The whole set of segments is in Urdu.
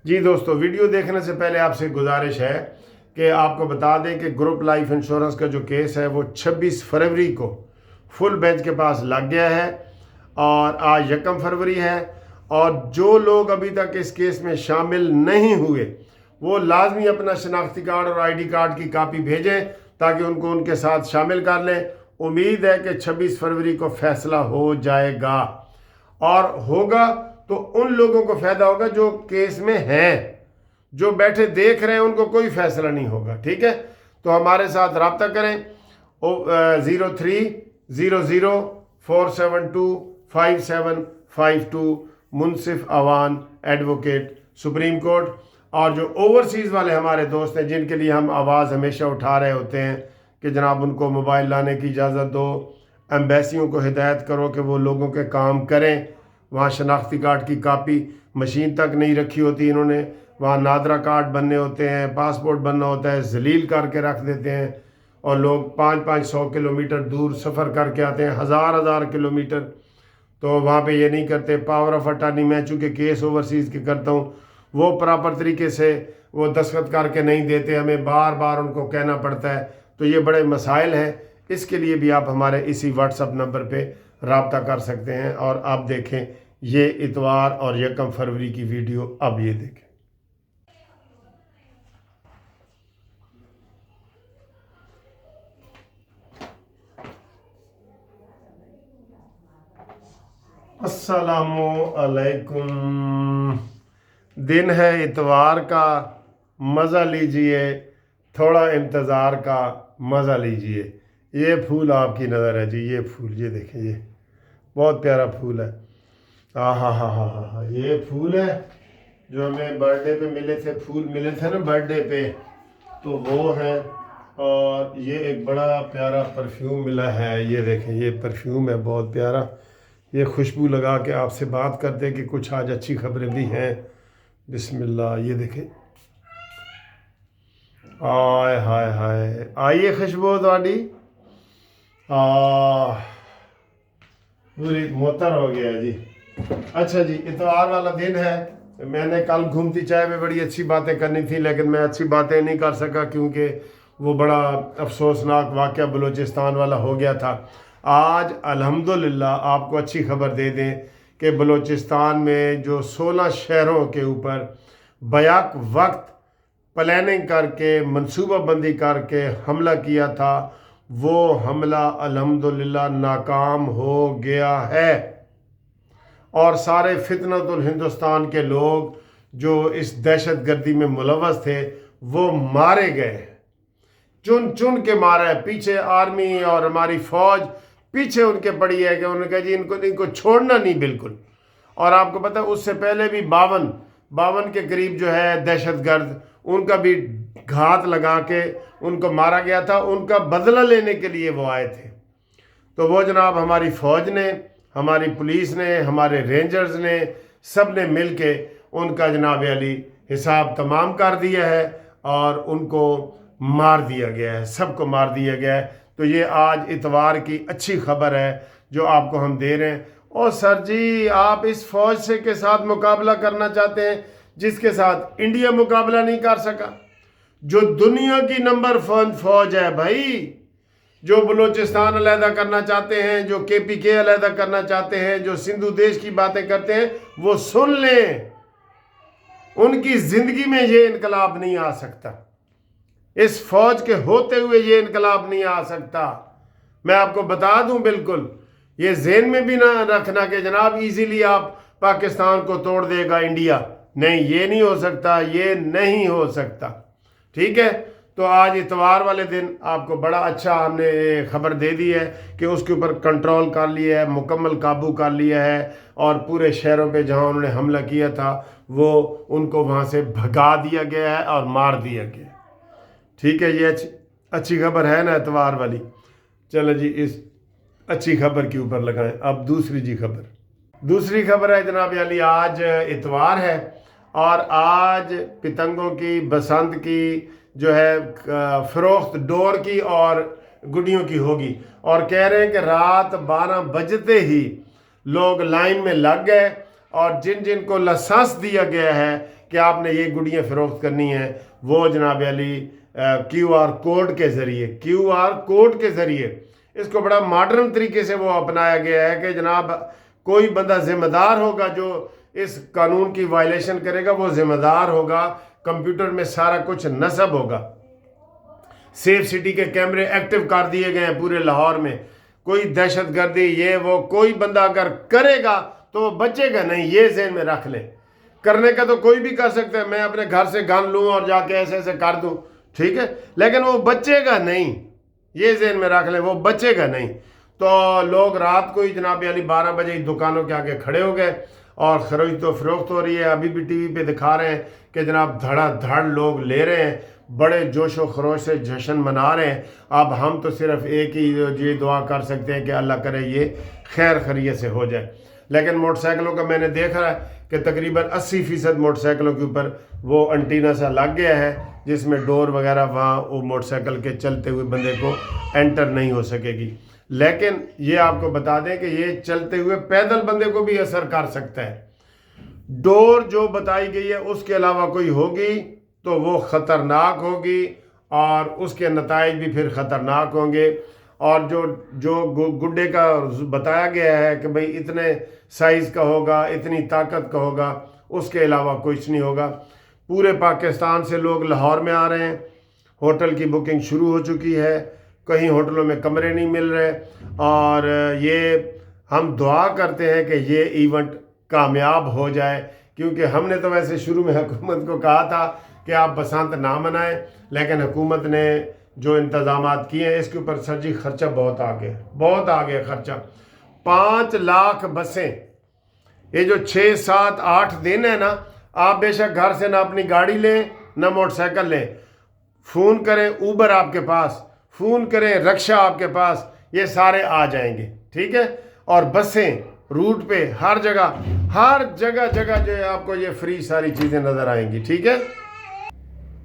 جی دوستو، ویڈیو دیکھنے سے پہلے آپ سے گزارش ہے کہ آپ کو بتا دیں کہ گروپ لائف انشورنس کا جو کیس ہے وہ 26 فروری کو فل بینچ کے پاس لگ گیا ہے اور آج 1 فروری ہے۔ اور جو لوگ ابھی تک اس کیس میں شامل نہیں ہوئے وہ لازمی اپنا شناختی کارڈ اور آئی ڈی کارڈ کی کاپی بھیجیں تاکہ ان کو ان کے ساتھ شامل کر لیں۔ امید ہے کہ 26 فروری کو فیصلہ ہو جائے گا، اور ہوگا تو ان لوگوں کو فائدہ ہوگا جو کیس میں ہیں، جو بیٹھے دیکھ رہے ہیں ان کو کوئی فیصلہ نہیں ہوگا۔ ٹھیک ہے، تو ہمارے ساتھ رابطہ کریں 0300472572 منصف اوان ایڈوکیٹ سپریم کورٹ۔ اور جو اوورسیز والے ہمارے دوست ہیں جن کے لیے ہم آواز ہمیشہ اٹھا رہے ہوتے ہیں کہ جناب ان کو موبائل لانے کی اجازت دو، ایمبیسیوں کو ہدایت کرو کہ وہ لوگوں کے کام کریں۔ وہاں شناختی کارڈ کی کاپی مشین تک نہیں رکھی ہوتی انہوں نے، وہاں نادرا کارڈ بننے ہوتے ہیں، پاسپورٹ بننا ہوتا ہے، ذلیل کر کے رکھ دیتے ہیں، اور لوگ 500 کلومیٹر دور سفر کر کے آتے ہیں، ہزار کلومیٹر، تو وہاں پہ یہ نہیں کرتے۔ پاور آف اٹارنی میں چونکہ کیس اوورسیز کے کرتا ہوں، وہ پراپر طریقے سے وہ دستخط کر کے نہیں دیتے، ہمیں بار بار ان کو کہنا پڑتا ہے، تو یہ بڑے مسائل ہیں۔ اس کے لیے بھی آپ ہمارے اسی واٹس اپ نمبر پہ رابطہ کر سکتے ہیں۔ اور آپ دیکھیں یہ اتوار اور 1 فروری کی ویڈیو، اب یہ دیکھیں۔ السلام علیکم، دن ہے اتوار کا، مزہ لیجئے، تھوڑا انتظار کا مزہ لیجئے۔ یہ پھول آپ کی نظر ہے جی، یہ پھول یہ دیکھیں، یہ بہت پیارا پھول ہے۔ ہاں، یہ پھول ہے جو ہمیں برتھ ڈے پہ ملے تھے، پھول ملے تھے نا برتھ ڈے پہ، تو وہ ہے۔ اور یہ ایک بڑا پیارا پرفیوم ملا ہے، یہ دیکھیں، یہ پرفیوم ہے بہت پیارا۔ یہ خوشبو لگا کے آپ سے بات کرتے کہ کچھ آج اچھی خبریں بھی ہیں۔ بسم اللہ، یہ دیکھیں، آئے ہائے ہائے، آئیے خوشبو تھوڑی، پوری معطر ہو گیا جی۔ اچھا جی، اتوار والا دن ہے۔ میں نے کل گھومتی چائے میں بڑی اچھی باتیں کرنی تھی، لیکن میں اچھی باتیں نہیں کر سکا کیونکہ وہ بڑا افسوسناک واقعہ بلوچستان والا ہو گیا تھا۔ آج الحمدللہ آپ کو اچھی خبر دے دیں کہ بلوچستان میں جو 16 شہروں کے اوپر بیک وقت پلاننگ کر کے، منصوبہ بندی کر کے حملہ کیا تھا، وہ حملہ الحمدللہ ناکام ہو گیا ہے، اور سارے فتنۃ الہندوستان کے لوگ جو اس دہشت گردی میں ملوث تھے وہ مارے گئے، چن چن کے مارا ہے۔ پیچھے آرمی اور ہماری فوج پیچھے ان کے پڑی ہے کہ انہوں نے کہا جی ان کو چھوڑنا نہیں بالکل۔ اور آپ کو پتہ ہے اس سے پہلے بھی 52 کے قریب جو ہے دہشت گرد، ان کا بھی گھات لگا کے ان کو مارا گیا تھا، ان کا بدلہ لینے کے لیے وہ آئے تھے۔ تو وہ جناب ہماری فوج نے، ہماری پولیس نے، ہمارے رینجرز نے، سب نے مل کے ان کا جناب علی حساب تمام کر دیا ہے، اور ان کو مار دیا گیا ہے، سب کو مار دیا گیا ہے۔ تو یہ آج اتوار کی اچھی خبر ہے جو آپ کو ہم دے رہے ہیں۔ اور سر جی، آپ اس فوج سے کے ساتھ مقابلہ کرنا چاہتے ہیں جس کے ساتھ انڈیا مقابلہ نہیں کر سکا، جو دنیا کی نمبر 1 فوج ہے بھائی، جو بلوچستان علیحدہ کرنا چاہتے ہیں، جو KPK علیحدہ کرنا چاہتے ہیں، جو سندھو دیش کی باتیں کرتے ہیں، وہ سن لیں، ان کی زندگی میں یہ انقلاب نہیں آ سکتا، اس فوج کے ہوتے ہوئے یہ انقلاب نہیں آ سکتا۔ میں آپ کو بتا دوں، بالکل یہ ذہن میں بھی نہ رکھنا کہ جناب ایزیلی آپ پاکستان کو توڑ دے گا انڈیا، نہیں، یہ نہیں ہو سکتا، یہ نہیں ہو سکتا۔ ٹھیک ہے، تو آج اتوار والے دن آپ کو بڑا اچھا ہم نے خبر دے دی ہے کہ اس کے اوپر کنٹرول کر لیا ہے، مکمل قابو کر لیا ہے، اور پورے شہروں پہ جہاں انہوں نے حملہ کیا تھا وہ ان کو وہاں سے بھگا دیا گیا ہے اور مار دیا گیا ہے۔ ٹھیک ہے، یہ اچھی خبر ہے نا اتوار والی۔ چلو جی، اس اچھی خبر کے اوپر لگائیں اب دوسری خبر ہے جناب علی، آج اتوار ہے اور آج پتنگوں کی، بسنت کی جو ہے فروخت ڈور کی اور گڈیوں کی ہوگی، اور کہہ رہے ہیں کہ رات 12 بجتے ہی لوگ لائن میں لگ گئے، اور جن جن کو لائسنس دیا گیا ہے کہ آپ نے یہ گڈیاں فروخت کرنی ہیں، وہ جناب علی QR کوڈ کے ذریعے اس کو بڑا ماڈرن طریقے سے وہ اپنایا گیا ہے کہ جناب کوئی بندہ ذمہ دار ہوگا جو اس قانون کی وائلیشن کرے گا، وہ ذمہ دار ہوگا، کمپیوٹر میں سارا کچھ نصب ہوگا، سیف سٹی کے کیمرے ایکٹیو کر دیے گئے ہیں پورے لاہور میں، کوئی دہشت گردی یہ وہ کوئی بندہ اگر کرے گا تو وہ بچے گا نہیں، یہ ذہن میں رکھ لیں۔ کرنے کا تو کوئی بھی کر سکتا ہے، میں اپنے گھر سے گن لوں اور جا کے ایسے ایسے کر دوں، ٹھیک ہے، لیکن وہ بچے گا نہیں، یہ ذہن میں رکھ لیں، وہ بچے گا نہیں۔ تو لوگ رات کو ہی جناب علی 12 بجے ہی دکانوں کے آگے کھڑے ہو گئے اور خرید و فروخت ہو رہی ہے۔ ابھی بھی ٹی وی پہ دکھا رہے ہیں کہ جناب دھڑا دھڑ لوگ لے رہے ہیں، بڑے جوش و خروش سے جشن منا رہے ہیں۔ اب ہم تو صرف ایک ہی یہ دعا کر سکتے ہیں کہ اللہ کرے یہ خیر خیریت سے ہو جائے۔ لیکن موٹر سائیکلوں کا میں نے دیکھ رہا ہے کہ تقریباً 80% موٹر سائیکلوں کے اوپر وہ انٹینا سا لگ گیا ہے جس میں ڈور وغیرہ وہاں وہ موٹر سائیکل کے چلتے ہوئے بندے کو انٹر نہیں ہو سکے گی۔ لیکن یہ آپ کو بتا دیں کہ یہ چلتے ہوئے پیدل بندے کو بھی اثر کر سکتا ہے۔ ڈور جو بتائی گئی ہے اس کے علاوہ کوئی ہوگی تو وہ خطرناک ہوگی اور اس کے نتائج بھی پھر خطرناک ہوں گے۔ اور جو گڈے کا بتایا گیا ہے کہ بھئی اتنے سائز کا ہوگا، اتنی طاقت کا ہوگا، اس کے علاوہ کچھ نہیں ہوگا۔ پورے پاکستان سے لوگ لاہور میں آ رہے ہیں، ہوٹل کی بکنگ شروع ہو چکی ہے، کہیں ہوٹلوں میں کمرے نہیں مل رہے، اور یہ ہم دعا کرتے ہیں کہ یہ ایونٹ کامیاب ہو جائے، کیونکہ ہم نے تو ویسے شروع میں حکومت کو کہا تھا کہ آپ بسنت نہ منائیں، لیکن حکومت نے جو انتظامات کیے ہیں اس کے اوپر سر جی خرچہ بہت آ گیا خرچہ۔ 5 لاکھ بسیں، یہ جو 6 7 8 دن ہے نا، آپ بے شک گھر سے نہ اپنی گاڑی لیں نہ موٹر سائیکل لیں، فون کریں اوبر آپ کے پاس، فون کریں رکشہ آپ کے پاس، یہ سارے آ جائیں گے، ٹھیک ہے۔ اور بسیں روٹ پہ ہر جگہ جو ہے آپ کو یہ فری ساری چیزیں نظر آئیں گی، ٹھیک ہے۔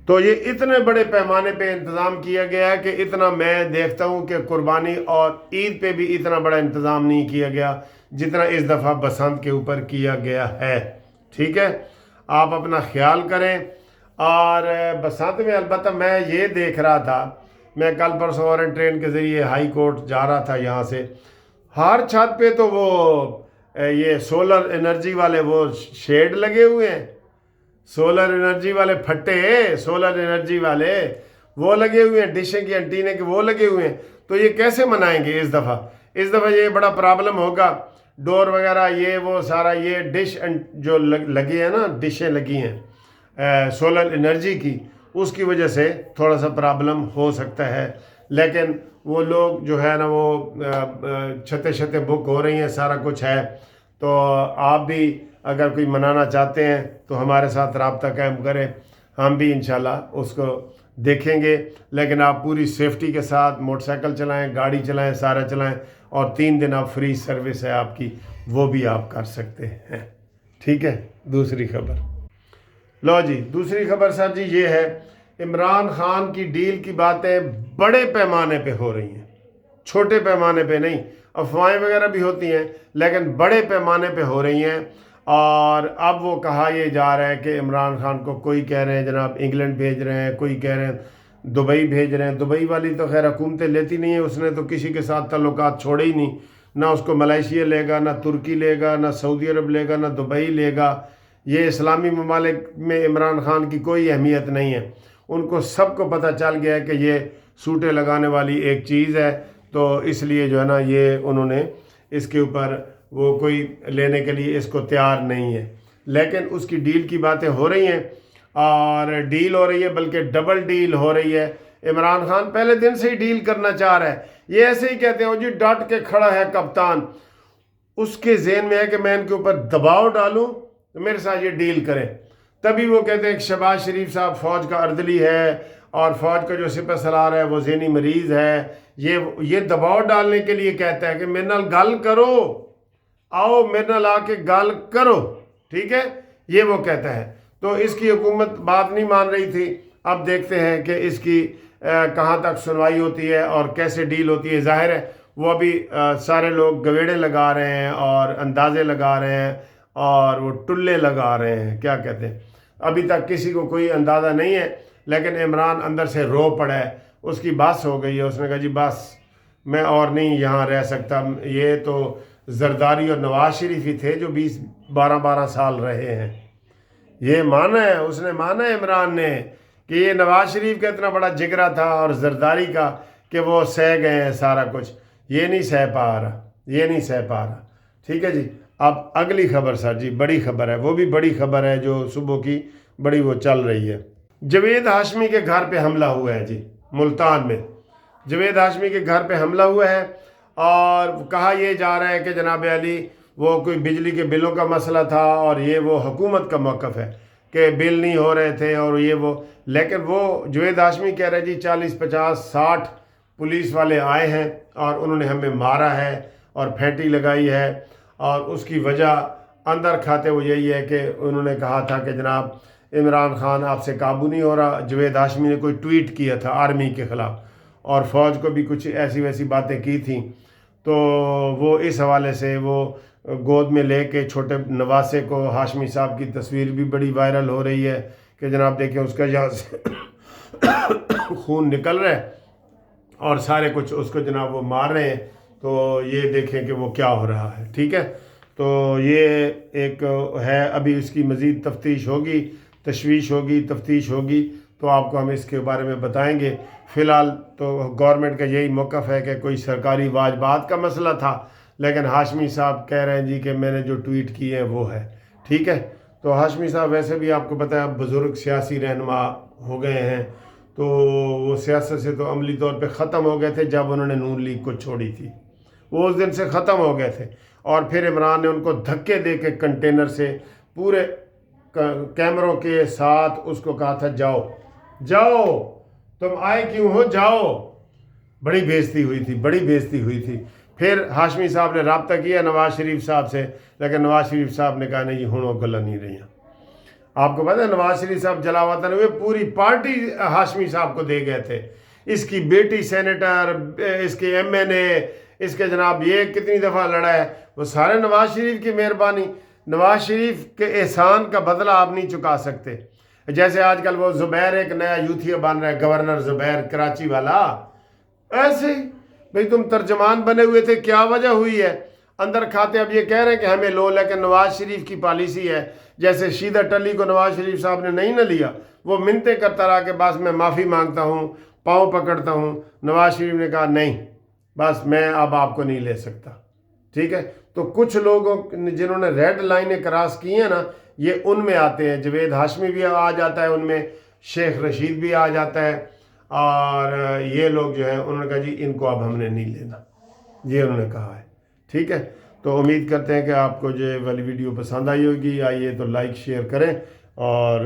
تو یہ اتنے بڑے پیمانے پہ انتظام کیا گیا ہے کہ اتنا میں دیکھتا ہوں کہ قربانی اور عید پہ بھی اتنا بڑا انتظام نہیں کیا گیا جتنا اس دفعہ بسنت کے اوپر کیا گیا ہے، ٹھیک ہے۔ آپ اپنا خیال کریں۔ اور بسنت میں البتہ میں یہ دیکھ رہا تھا، میں کل پرسوں اورنٹ ٹرین کے ذریعے ہائی کورٹ جا رہا تھا یہاں سے، ہر چھت پہ تو وہ یہ سولر انرجی والے وہ شیڈ لگے ہوئے ہیں، سولر انرجی والے پھٹے، سولر انرجی والے وہ لگے ہوئے ہیں، ڈشیں کی انٹینے کے وہ لگے ہوئے ہیں۔ تو یہ کیسے منائیں گے اس دفعہ یہ بڑا پرابلم ہوگا۔ ڈور وغیرہ یہ وہ سارا یہ ڈش جو لگی ہے نا، ڈشیں لگی ہیں سولر انرجی کی، اس کی وجہ سے تھوڑا سا پرابلم ہو سکتا ہے، لیکن وہ لوگ جو ہے نا وہ چھتیں بک ہو رہی ہیں، سارا کچھ ہے۔ تو آپ بھی اگر کوئی منانا چاہتے ہیں تو ہمارے ساتھ رابطہ قائم کریں، ہم بھی انشاءاللہ اس کو دیکھیں گے، لیکن آپ پوری سیفٹی کے ساتھ موٹر سائیکل چلائیں، گاڑی چلائیں، سارا چلائیں، اور 3 دن آپ فری سروس ہے آپ کی، وہ بھی آپ کر سکتے ہیں، ٹھیک ہے۔ دوسری خبر لو جی، دوسری خبر سر جی یہ ہے، عمران خان کی ڈیل کی باتیں بڑے پیمانے پہ ہو رہی ہیں، چھوٹے پیمانے پہ نہیں، افواہیں وغیرہ بھی ہوتی ہیں لیکن بڑے پیمانے پہ ہو رہی ہیں۔ اور اب وہ کہا یہ جا رہا ہے کہ عمران خان کو کوئی کہہ رہے ہیں جناب انگلینڈ بھیج رہے ہیں، کوئی کہہ رہے ہیں دبئی بھیج رہے ہیں۔ دبئی والی تو خیر حکومتیں لیتی نہیں ہیں، اس نے تو کسی کے ساتھ تعلقات چھوڑے ہی نہیں، نہ اس کو ملائیشیا لے گا، نہ ترکی لے گا، نہ سعودی عرب لے گا، نہ دبئی لے گا۔ یہ اسلامی ممالک میں عمران خان کی کوئی اہمیت نہیں ہے، ان کو سب کو پتہ چل گیا ہے کہ یہ سوٹے لگانے والی ایک چیز ہے، تو اس لیے جو ہے نا یہ انہوں نے اس کے اوپر وہ کوئی لینے کے لیے اس کو تیار نہیں ہے۔ لیکن اس کی ڈیل کی باتیں ہو رہی ہیں، اور ڈیل ہو رہی ہے بلکہ ڈبل ڈیل ہو رہی ہے۔ عمران خان پہلے دن سے ہی ڈیل کرنا چاہ رہا ہے، یہ ایسے ہی کہتے ہیں جی ڈٹ کے کھڑا ہے کپتان، اس کے ذہن میں ہے کہ میں ان کے اوپر دباؤ ڈالوں تو میرے ساتھ یہ ڈیل کریں۔ تبھی وہ کہتے ہیں کہ شہباز شریف صاحب فوج کا اردلی ہے اور فوج کا جو سپہ سالار ہے وہ ذہنی مریض ہے، یہ دباؤ ڈالنے کے لیے کہتا ہے کہ میرے نال گل کرو، آؤ میرے نال آ کے گل کرو، ٹھیک ہے، یہ وہ کہتا ہے۔ تو اس کی حکومت بات نہیں مان رہی تھی، اب دیکھتے ہیں کہ اس کی کہاں تک سنوائی ہوتی ہے اور کیسے ڈیل ہوتی ہے۔ ظاہر ہے وہ ابھی سارے لوگ گویڑے لگا رہے ہیں اور اندازے لگا رہے ہیں اور وہ ٹلے لگا رہے ہیں، کیا کہتے ہیں، ابھی تک کسی کو کوئی اندازہ نہیں ہے، لیکن عمران اندر سے رو پڑا ہے، اس کی بس ہو گئی ہے، اس نے کہا جی بس میں اور نہیں یہاں رہ سکتا۔ یہ تو زرداری اور نواز شریف ہی تھے جو 12 سال رہے ہیں، یہ مانا ہے، اس نے مانا ہے عمران نے کہ یہ نواز شریف کا اتنا بڑا جگرا تھا اور زرداری کا کہ وہ سہ گئے ہیں سارا کچھ، یہ نہیں سہ پا رہا، یہ نہیں سہ پا رہا۔ ٹھیک ہے جی، اب اگلی خبر سر جی، بڑی خبر ہے، وہ بھی بڑی خبر ہے جو صبح کی بڑی وہ چل رہی ہے۔ جوید ہاشمی کے گھر پہ حملہ ہوا ہے جی، ملتان میں جوید ہاشمی کے گھر پہ حملہ ہوا ہے، اور کہا یہ جا رہا ہے کہ جناب علی وہ کوئی بجلی کے بلوں کا مسئلہ تھا، اور یہ وہ حکومت کا موقف ہے کہ بل نہیں ہو رہے تھے اور یہ وہ، لیکن وہ جوید ہاشمی کہہ رہے جی 40 50 60 پولیس والے آئے ہیں اور انہوں نے ہمیں مارا ہے اور پھینٹی لگائی ہے، اور اس کی وجہ اندر کھاتے وہ یہی ہے کہ انہوں نے کہا تھا کہ جناب عمران خان آپ سے قابو نہیں ہو رہا۔ جوید ہاشمی نے کوئی ٹویٹ کیا تھا آرمی کے خلاف، اور فوج کو بھی کچھ ایسی ویسی باتیں کی تھیں، تو وہ اس حوالے سے وہ گود میں لے کے چھوٹے نواسے کو، ہاشمی صاحب کی تصویر بھی بڑی وائرل ہو رہی ہے کہ جناب دیکھیں اس کا یہاں سے خون نکل رہا ہے اور سارے کچھ اس کو جناب وہ مار رہے ہیں، تو یہ دیکھیں کہ وہ کیا ہو رہا ہے۔ ٹھیک ہے، تو یہ ایک ہے، ابھی اس کی مزید تفتیش ہوگی، تشویش ہوگی، تفتیش ہوگی، تو آپ کو ہم اس کے بارے میں بتائیں گے۔ فی الحال تو گورنمنٹ کا یہی موقف ہے کہ کوئی سرکاری واجبات کا مسئلہ تھا، لیکن ہاشمی صاحب کہہ رہے ہیں جی کہ میں نے جو ٹویٹ کی ہے وہ ہے۔ ٹھیک ہے، تو ہاشمی صاحب ویسے بھی آپ کو پتہ ہے بزرگ سیاسی رہنما ہو گئے ہیں، تو وہ سیاست سے تو عملی طور پہ ختم ہو گئے تھے جب انہوں نے نون لیگ کو چھوڑی تھی، وہ اس دن سے ختم ہو گئے تھے، اور پھر عمران نے ان کو دھکے دے کے کنٹینر سے پورے کیمروں کے ساتھ اس کو کہا تھا جاؤ جاؤ، تم آئے کیوں ہو، جاؤ۔ بڑی بےزتی ہوئی تھی، بڑی بےزتی ہوئی تھی۔ پھر ہاشمی صاحب نے رابطہ کیا نواز شریف صاحب سے، لیکن نواز شریف صاحب نے کہا نہیں یہ ہوں گلا نہیں رہی ہیں۔ آپ کو پتہ ہے نواز شریف صاحب جلاوطن ہوئے، پوری پارٹی ہاشمی صاحب کو دے گئے تھے، اس کی بیٹی سینیٹر، اس کے ایم این اے، اس کے جناب یہ کتنی دفعہ لڑا ہے، وہ سارے نواز شریف کی مہربانی۔ نواز شریف کے احسان کا بدلہ آپ نہیں چکا سکتے۔ جیسے آج کل وہ زبیر ایک نیا یوتھیا بن رہا ہے، گورنر زبیر کراچی والا، ایسے ہی بھئی تم ترجمان بنے ہوئے تھے، کیا وجہ ہوئی ہے؟ اندر کھاتے اب یہ کہہ رہے ہیں کہ ہمیں لو، لیکن نواز شریف کی پالیسی ہے، جیسے شیدہ ٹلی کو نواز شریف صاحب نے نہیں نہ لیا، وہ منتیں کرتا رہا کہ بس میں معافی مانگتا ہوں، پاؤں پکڑتا ہوں۔ نواز شریف نے کہا نہیں، بس میں اب آپ کو نہیں لے سکتا۔ ٹھیک ہے، تو کچھ لوگوں جنہوں نے ریڈ لائنیں کراس کی ہیں نا، یہ ان میں آتے ہیں۔ جوید ہاشمی بھی آ جاتا ہے ان میں، شیخ رشید بھی آ جاتا ہے، اور یہ لوگ جو ہیں انہوں نے کہا جی ان کو اب ہم نے نہیں لینا، یہ انہوں نے کہا ہے۔ ٹھیک ہے، تو امید کرتے ہیں کہ آپ کو یہ والی ویڈیو پسند آئی ہوگی، آئیے تو لائک شیئر کریں، اور